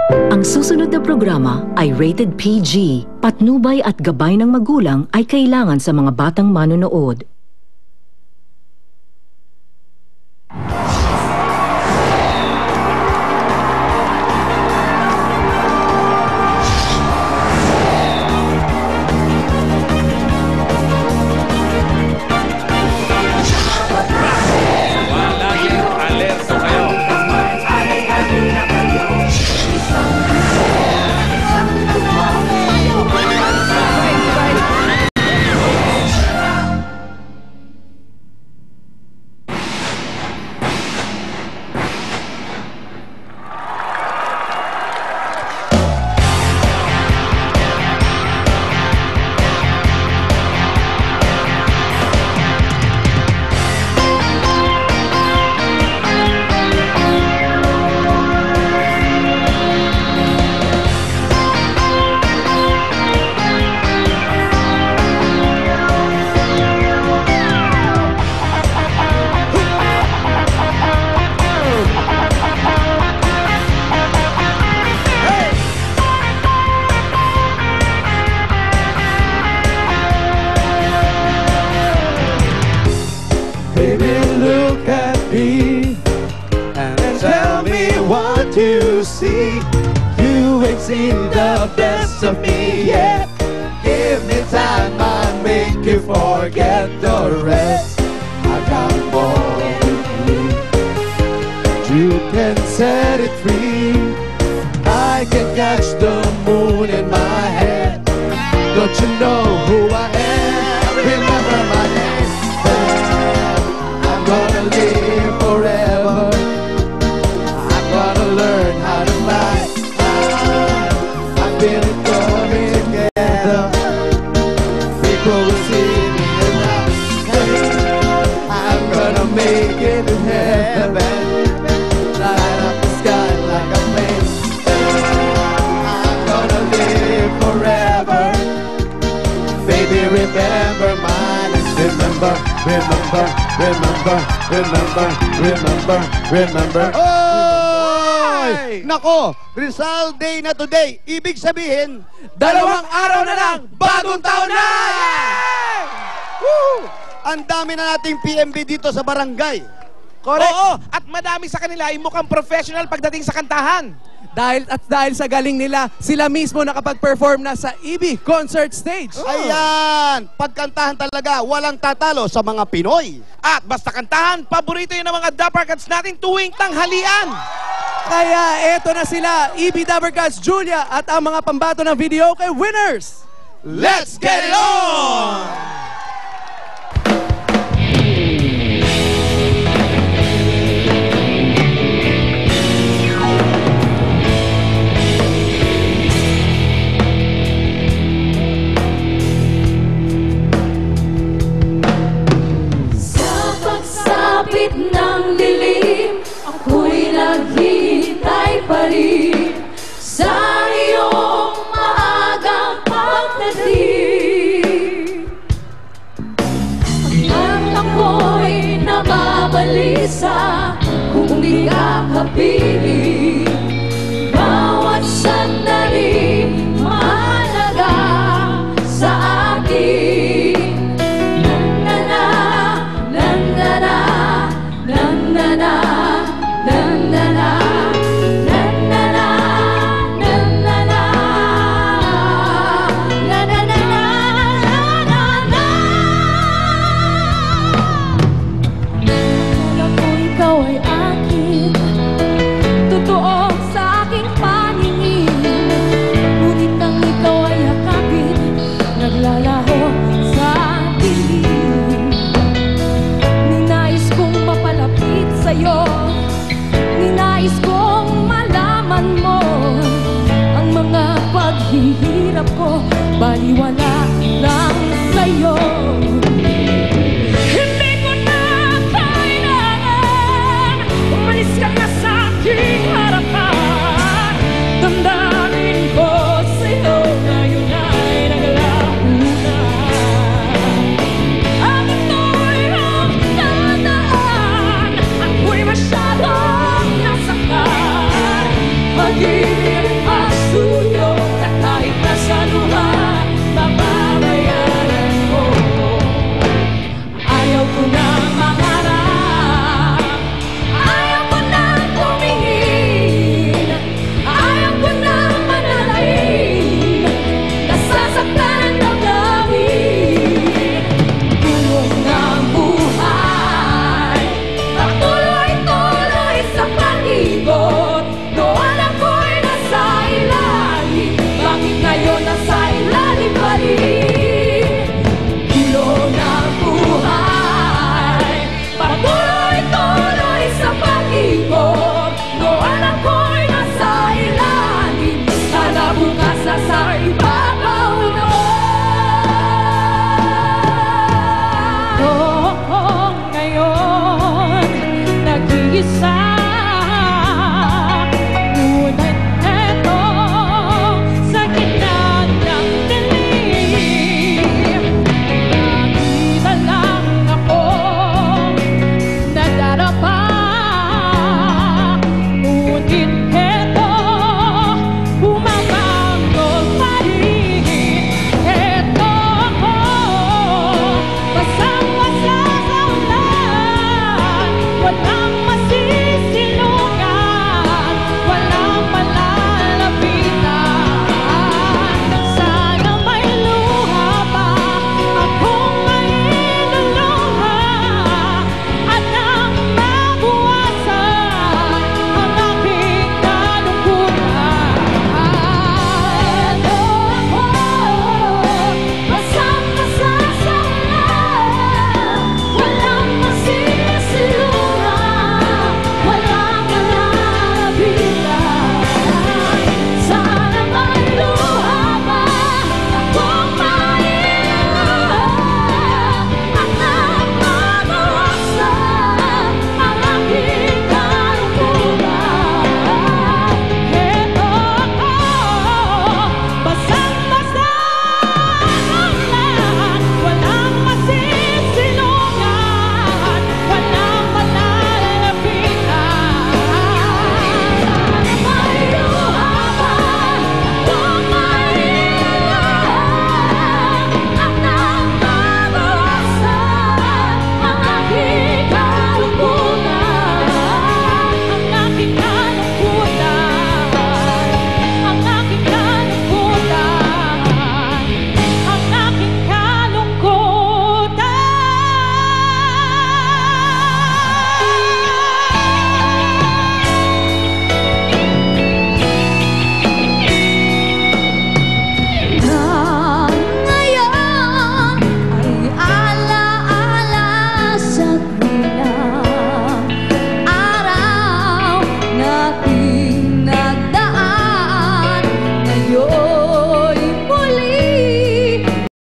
Ang susunod na programa ay rated PG. Patnubay at gabay ng magulang ay kailangan sa mga batang manonood. Baby, look at me and tell me what you see. You ain't seen the best of me yet. Give me time, I'll make you forget the rest. I got more with me. You can set it free. I can catch the moon in my head. Don't you know who I am? Remember my name. I'm gonna live forever. I'm gonna learn how to fly. I feel it coming together. People will see me now. I'm gonna make it to heaven. Light up the sky like a flame. I'm gonna live forever. Baby, remember my name. Remember, remember, remember, remember, remember, remember. Oy! Nako, Rizal Day na today. Ibig sabihin, 2 araw na lang, bagong taon na! Woo! Ang dami na nating PMB dito sa barangay. Correct. Oo, at madami sa kanila ay mukhang professional pagdating sa kantahan. Dahil sa galing nila, sila mismo nakapag-perform na sa EB Concert Stage. Ayan, pagkantahan talaga, walang tatalo sa mga Pinoy. At basta kantahan, paborito yun ng mga Dapper Cats natin tuwing tanghalian. Kaya eto na sila, EB Dapper Cats Julia at ang mga pambato ng video kay winners. Let's get it on! Kapit ng dilim, ako'y naghihintay pa rin sa iyong maagang pagdating. Hanggang ako'y nababalisa kung di ka kapiling. Bawat sandali mahalaga sa akin. Ninais kong malaman mo ang mga paghihirap ko, baliwala lang sa'yo.